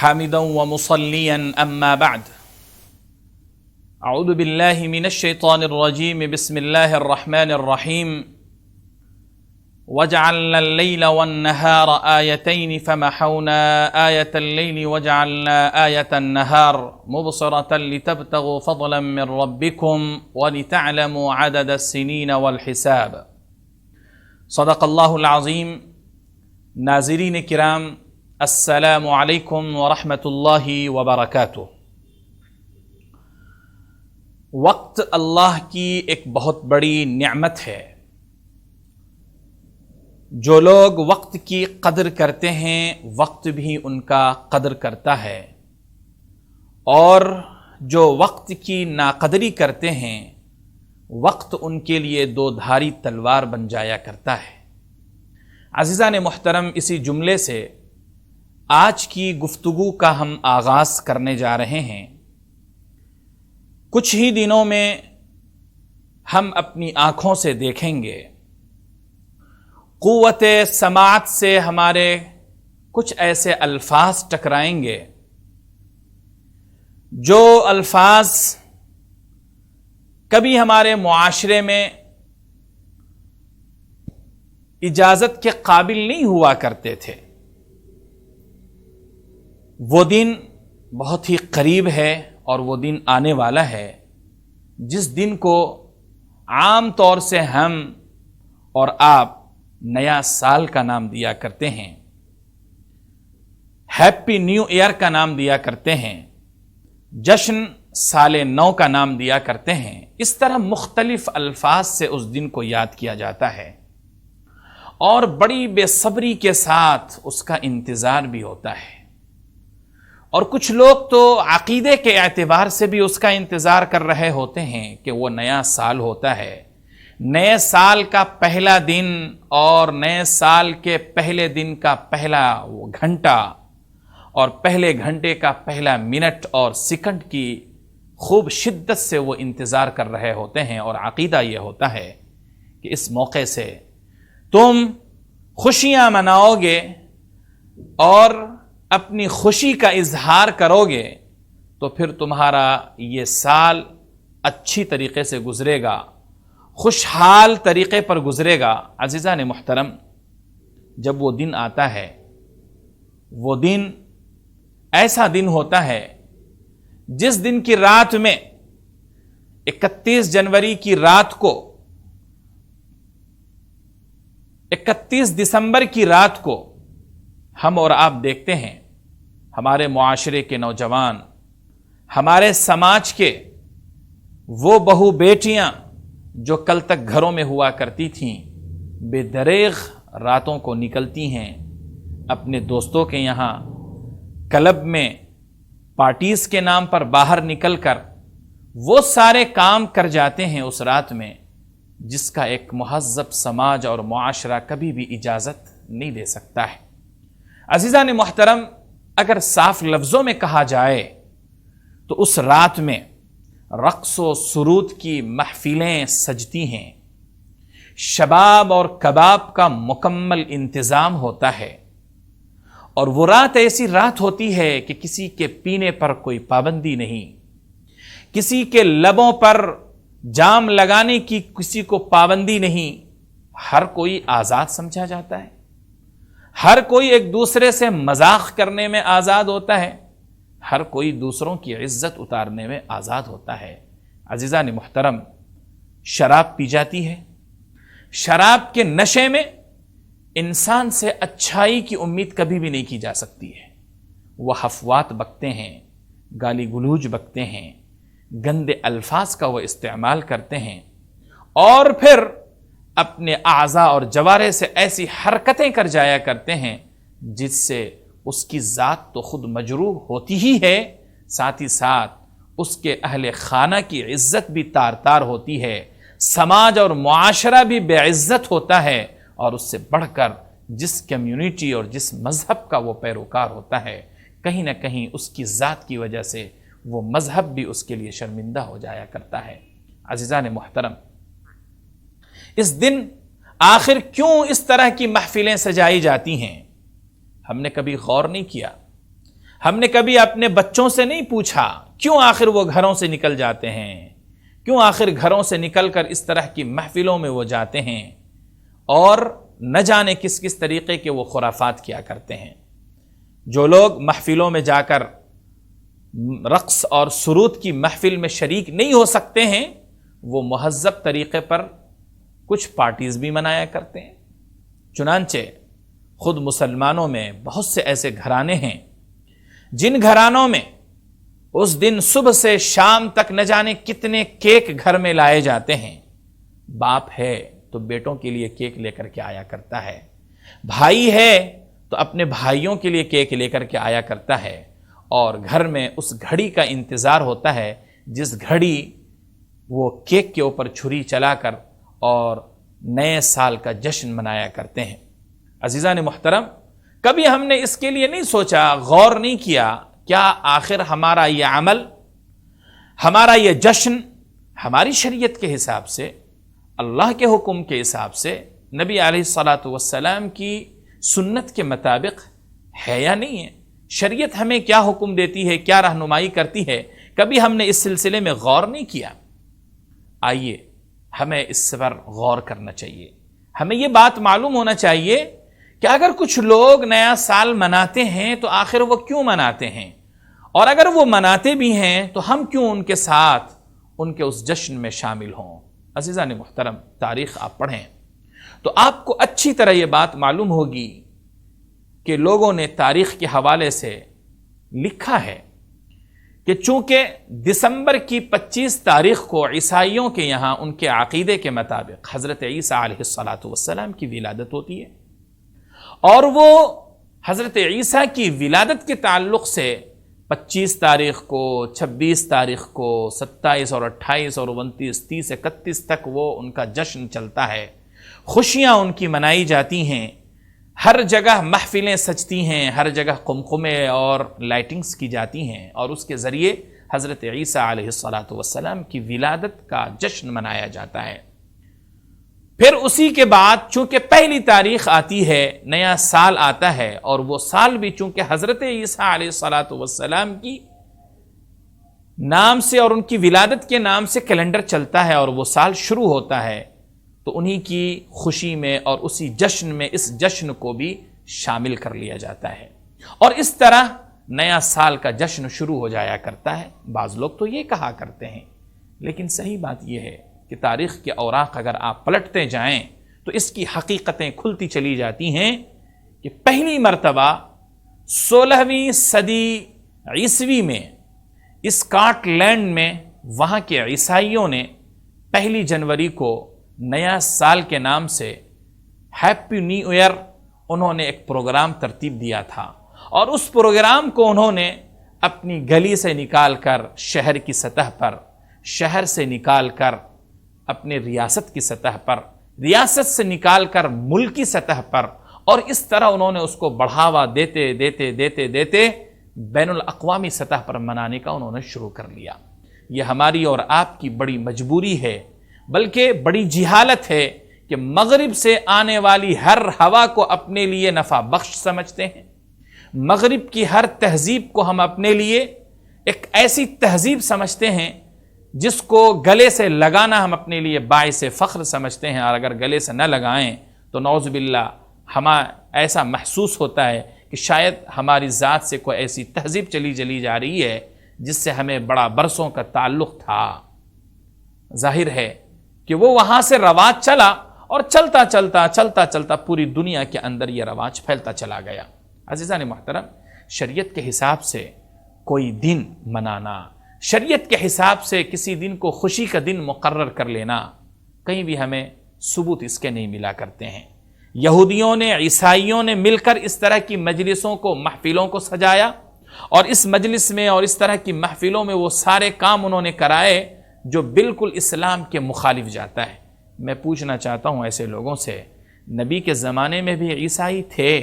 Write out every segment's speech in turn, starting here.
حامدا ومصليا أما بعد أعوذ بالله من الشيطان الرجيم بسم الله الرحمن الرحيم وجعلنا الليل والنهار آيتين فمحونا آية الليل وجعلنا آية النهار مبصرة لتبتغوا فضلا من ربكم ولتعلموا عدد السنين والحساب صدق الله العظيم. ناظرین کرام، السلام علیکم ورحمۃ اللہ وبرکاتہ. وقت اللہ کی ایک بہت بڑی نعمت ہے. جو لوگ وقت کی قدر کرتے ہیں وقت بھی ان کا قدر کرتا ہے، اور جو وقت کی ناقدری کرتے ہیں وقت ان کے لیے دو دھاری تلوار بن جایا کرتا ہے. عزیزان محترم، اسی جملے سے آج کی گفتگو کا ہم آغاز کرنے جا رہے ہیں. کچھ ہی دنوں میں ہم اپنی آنکھوں سے دیکھیں گے، قوت سماعت سے ہمارے کچھ ایسے الفاظ ٹکرائیں گے جو الفاظ کبھی ہمارے معاشرے میں اجازت کے قابل نہیں ہوا کرتے تھے. وہ دن بہت ہی قریب ہے اور وہ دن آنے والا ہے جس دن کو عام طور سے ہم اور آپ نیا سال کا نام دیا کرتے ہیں، ہیپی نیو ایئر کا نام دیا کرتے ہیں، جشن سال نو کا نام دیا کرتے ہیں. اس طرح مختلف الفاظ سے اس دن کو یاد کیا جاتا ہے اور بڑی بے صبری کے ساتھ اس کا انتظار بھی ہوتا ہے. اور کچھ لوگ تو عقیدے کے اعتبار سے بھی اس کا انتظار کر رہے ہوتے ہیں کہ وہ نیا سال ہوتا ہے. نئے سال کا پہلا دن اور نئے سال کے پہلے دن کا پہلا وہ گھنٹہ اور پہلے گھنٹے کا پہلا منٹ اور سیکنڈ کی خوب شدت سے وہ انتظار کر رہے ہوتے ہیں. اور عقیدہ یہ ہوتا ہے کہ اس موقع سے تم خوشیاں مناؤ گے اور اپنی خوشی کا اظہار کرو گے تو پھر تمہارا یہ سال اچھی طریقے سے گزرے گا، خوشحال طریقے پر گزرے گا. عزیزان محترم، جب وہ دن آتا ہے، وہ دن ایسا دن ہوتا ہے جس دن کی رات میں 31 جنوری کی رات کو 31 دسمبر کی رات کو ہم اور آپ دیکھتے ہیں ہمارے معاشرے کے نوجوان، ہمارے سماج کے وہ بہو بیٹیاں جو کل تک گھروں میں ہوا کرتی تھیں، بے دریغ راتوں کو نکلتی ہیں اپنے دوستوں کے یہاں، کلب میں پارٹیز کے نام پر باہر نکل کر وہ سارے کام کر جاتے ہیں اس رات میں جس کا ایک مہذب سماج اور معاشرہ کبھی بھی اجازت نہیں دے سکتا ہے. عزیزان محترم، اگر صاف لفظوں میں کہا جائے تو اس رات میں رقص و سرود کی محفلیں سجتی ہیں، شباب اور کباب کا مکمل انتظام ہوتا ہے، اور وہ رات ایسی رات ہوتی ہے کہ کسی کے پینے پر کوئی پابندی نہیں، کسی کے لبوں پر جام لگانے کی کسی کو پابندی نہیں. ہر کوئی آزاد سمجھا جاتا ہے، ہر کوئی ایک دوسرے سے مذاق کرنے میں آزاد ہوتا ہے، ہر کوئی دوسروں کی عزت اتارنے میں آزاد ہوتا ہے. عزیزان محترم، شراب پی جاتی ہے. شراب کے نشے میں انسان سے اچھائی کی امید کبھی بھی نہیں کی جا سکتی ہے. وہ حفوات بکتے ہیں، گالی گلوج بکتے ہیں، گندے الفاظ کا وہ استعمال کرتے ہیں، اور پھر اپنے اعضاء اور جوارح سے ایسی حرکتیں کر جایا کرتے ہیں جس سے اس کی ذات تو خود مجروح ہوتی ہی ہے، ساتھ ہی ساتھ اس کے اہل خانہ کی عزت بھی تار تار ہوتی ہے، سماج اور معاشرہ بھی بے عزت ہوتا ہے، اور اس سے بڑھ کر جس کمیونٹی اور جس مذہب کا وہ پیروکار ہوتا ہے کہیں نہ کہیں اس کی ذات کی وجہ سے وہ مذہب بھی اس کے لیے شرمندہ ہو جایا کرتا ہے. عزیزان محترم، اس دن آخر کیوں اس طرح کی محفلیں سجائی جاتی ہیں؟ ہم نے کبھی غور نہیں کیا. ہم نے کبھی اپنے بچوں سے نہیں پوچھا کیوں آخر وہ گھروں سے نکل جاتے ہیں، کیوں آخر گھروں سے نکل کر اس طرح کی محفلوں میں وہ جاتے ہیں اور نہ جانے کس کس طریقے کے وہ خرافات کیا کرتے ہیں۔ جو لوگ محفلوں میں جا کر رقص اور سرود کی محفل میں شریک نہیں ہو سکتے ہیں، وہ مہذب طریقے پر کچھ پارٹیز بھی منایا کرتے ہیں۔ چنانچہ خود مسلمانوں میں بہت سے ایسے گھرانے ہیں جن گھرانوں میں اس دن صبح سے شام تک نہ جانے کتنے کیک گھر میں لائے جاتے ہیں۔ باپ ہے تو بیٹوں کے لیے کیک لے کر کے آیا کرتا ہے، بھائی ہے تو اپنے بھائیوں کے لیے کیک لے کر کے آیا کرتا ہے، اور گھر میں اس گھڑی کا انتظار ہوتا ہے جس گھڑی وہ کیک کے اوپر چھری چلا کر اور نئے سال کا جشن منایا کرتے ہیں۔ عزیزان محترم، کبھی ہم نے اس کے لیے نہیں سوچا، غور نہیں کیا، کیا آخر ہمارا یہ عمل، ہمارا یہ جشن ہماری شریعت کے حساب سے، اللہ کے حکم کے حساب سے، نبی علیہ الصلاۃ والسلام کی سنت کے مطابق ہے یا نہیں ہے؟ شریعت ہمیں کیا حکم دیتی ہے، کیا رہنمائی کرتی ہے؟ کبھی ہم نے اس سلسلے میں غور نہیں کیا۔ آئیے ہمیں اس پر غور کرنا چاہیے۔ ہمیں یہ بات معلوم ہونا چاہیے کہ اگر کچھ لوگ نیا سال مناتے ہیں تو آخر وہ کیوں مناتے ہیں، اور اگر وہ مناتے بھی ہیں تو ہم کیوں ان کے ساتھ ان کے اس جشن میں شامل ہوں۔ عزیزان محترم، تاریخ آپ پڑھیں تو آپ کو اچھی طرح یہ بات معلوم ہوگی کہ لوگوں نے تاریخ کے حوالے سے لکھا ہے کہ چونکہ دسمبر کی 25 تاریخ کو عیسائیوں کے یہاں ان کے عقیدے کے مطابق حضرت عیسیٰ علیہ الصلاۃ والسلام کی ولادت ہوتی ہے، اور وہ حضرت عیسیٰ کی ولادت کے تعلق سے 25 تاریخ کو، 26 تاریخ کو، 27 اور 28 اور 29، 30، 31 تک وہ ان کا جشن چلتا ہے، خوشیاں ان کی منائی جاتی ہیں، ہر جگہ محفلیں سجتی ہیں، ہر جگہ قمقمے اور لائٹنگز کی جاتی ہیں، اور اس کے ذریعے حضرت عیسیٰ علیہ الصلاۃ والسلام کی ولادت کا جشن منایا جاتا ہے۔ پھر اسی کے بعد چونکہ پہلی تاریخ آتی ہے، نیا سال آتا ہے، اور وہ سال بھی چونکہ حضرت عیسیٰ علیہ الصلاۃ والسلام کی نام سے اور ان کی ولادت کے نام سے کیلنڈر چلتا ہے اور وہ سال شروع ہوتا ہے، تو انہی کی خوشی میں اور اسی جشن میں اس جشن کو بھی شامل کر لیا جاتا ہے، اور اس طرح نیا سال کا جشن شروع ہو جایا کرتا ہے۔ بعض لوگ تو یہ کہا کرتے ہیں، لیکن صحیح بات یہ ہے کہ تاریخ کے اوراق اگر آپ پلٹتے جائیں تو اس کی حقیقتیں کھلتی چلی جاتی ہیں کہ پہلی مرتبہ 16ویں صدی عیسوی میں اسکاٹ لینڈ میں وہاں کے عیسائیوں نے 1 جنوری کو نیا سال کے نام سے ہیپی نیو ایئر انہوں نے ایک پروگرام ترتیب دیا تھا، اور اس پروگرام کو انہوں نے اپنی گلی سے نکال کر شہر کی سطح پر، شہر سے نکال کر اپنے ریاست کی سطح پر، ریاست سے نکال کر ملک کی سطح پر، اور اس طرح انہوں نے اس کو بڑھاوا دیتے دیتے دیتے دیتے بین الاقوامی سطح پر منانے کا انہوں نے شروع کر لیا۔ یہ ہماری اور آپ کی بڑی مجبوری ہے، بلکہ بڑی جہالت ہے کہ مغرب سے آنے والی ہر ہوا کو اپنے لیے نفع بخش سمجھتے ہیں، مغرب کی ہر تہذیب کو ہم اپنے لیے ایک ایسی تہذیب سمجھتے ہیں جس کو گلے سے لگانا ہم اپنے لیے باعث فخر سمجھتے ہیں، اور اگر گلے سے نہ لگائیں تو نعوذ باللہ ہمیں ایسا محسوس ہوتا ہے کہ شاید ہماری ذات سے کوئی ایسی تہذیب چلی جا رہی ہے جس سے ہمیں بڑا برسوں کا تعلق تھا۔ ظاہر ہے کہ وہ وہاں سے رواج چلا، اور چلتا چلتا چلتا چلتا پوری دنیا کے اندر یہ رواج پھیلتا چلا گیا۔ عزیزان محترم، شریعت کے حساب سے کوئی دن منانا، شریعت کے حساب سے کسی دن کو خوشی کا دن مقرر کر لینا، کہیں بھی ہمیں ثبوت اس کے نہیں ملا کرتے ہیں۔ یہودیوں نے، عیسائیوں نے مل کر اس طرح کی مجلسوں کو، محفلوں کو سجایا، اور اس مجلس میں اور اس طرح کی محفلوں میں وہ سارے کام انہوں نے کرائے جو بالکل اسلام کے مخالف جاتا ہے۔ میں پوچھنا چاہتا ہوں ایسے لوگوں سے، نبی کے زمانے میں بھی عیسائی تھے،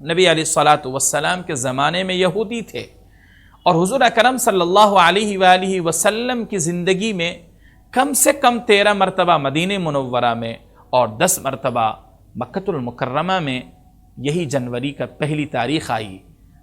نبی علیہ الصلاۃ والسلام کے زمانے میں یہودی تھے، اور حضور اکرم صلی اللہ علیہ وآلہ وسلم کی زندگی میں کم سے کم 13 مرتبہ مدینہ منورہ میں اور 10 مرتبہ مکۃ المکرمہ میں یہی جنوری کا 1 تاریخ آئی۔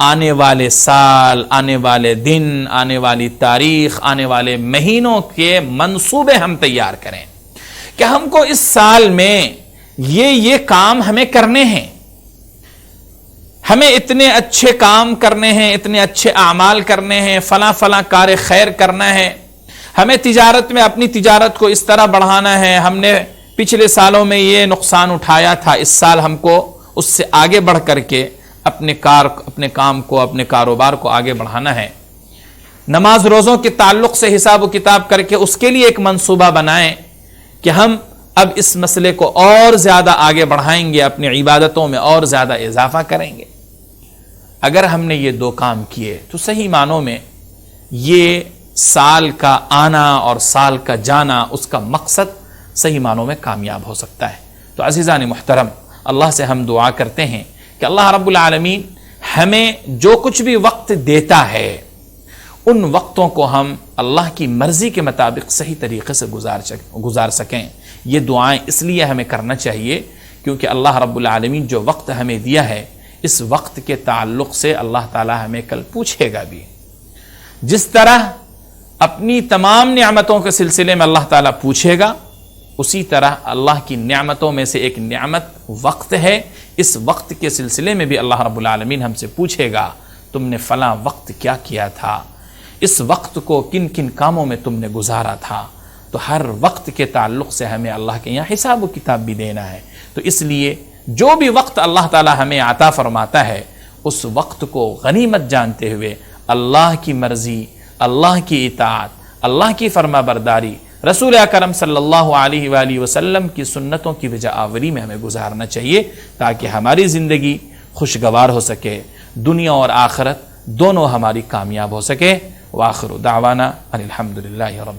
آنے والے سال، آنے والے دن، آنے والی تاریخ، آنے والے مہینوں کے منصوبے ہم تیار کریں کہ ہم کو اس سال میں یہ کام ہمیں کرنے ہیں، ہمیں اتنے اچھے کام کرنے ہیں، اتنے اچھے اعمال کرنے ہیں، فلاں فلاں کار خیر کرنا ہے، ہمیں تجارت میں اپنی تجارت کو اس طرح بڑھانا ہے، ہم نے پچھلے سالوں میں یہ نقصان اٹھایا تھا، اس سال ہم کو اس سے آگے بڑھ کر کے اپنے کام کو، اپنے کاروبار کو آگے بڑھانا ہے۔ نماز روزوں کے تعلق سے حساب و کتاب کر کے اس کے لیے ایک منصوبہ بنائیں کہ ہم اب اس مسئلے کو اور زیادہ آگے بڑھائیں گے، اپنی عبادتوں میں اور زیادہ اضافہ کریں گے۔ اگر ہم نے یہ دو کام کیے تو صحیح معنوں میں یہ سال کا آنا اور سال کا جانا، اس کا مقصد صحیح معنوں میں کامیاب ہو سکتا ہے۔ تو عزیزان محترم، اللہ سے ہم دعا کرتے ہیں کہ اللہ رب العالمین ہمیں جو کچھ بھی وقت دیتا ہے ان وقتوں کو ہم اللہ کی مرضی کے مطابق صحیح طریقے سے گزار سکیں۔ یہ دعائیں اس لیے ہمیں کرنا چاہیے کیونکہ اللہ رب العالمین جو وقت ہمیں دیا ہے، اس وقت کے تعلق سے اللہ تعالی ہمیں کل پوچھے گا بھی۔ جس طرح اپنی تمام نعمتوں کے سلسلے میں اللہ تعالیٰ پوچھے گا، اسی طرح اللہ کی نعمتوں میں سے ایک نعمت وقت ہے، اس وقت کے سلسلے میں بھی اللہ رب العالمین ہم سے پوچھے گا تم نے فلاں وقت کیا کیا تھا، اس وقت کو کن کن کاموں میں تم نے گزارا تھا۔ تو ہر وقت کے تعلق سے ہمیں اللہ کے یہاں حساب و کتاب بھی دینا ہے۔ تو اس لیے جو بھی وقت اللہ تعالیٰ ہمیں عطا فرماتا ہے، اس وقت کو غنیمت جانتے ہوئے اللہ کی مرضی، اللہ کی اطاعت، اللہ کی فرما برداری، رسول اکرم صلی اللہ علیہ وآلہ وسلم کی سنتوں کی وجہ آوری میں ہمیں گزارنا چاہیے تاکہ ہماری زندگی خوشگوار ہو سکے، دنیا اور آخرت دونوں ہماری کامیاب ہو سکے۔ وآخر دعوانا ان الحمد للہ رب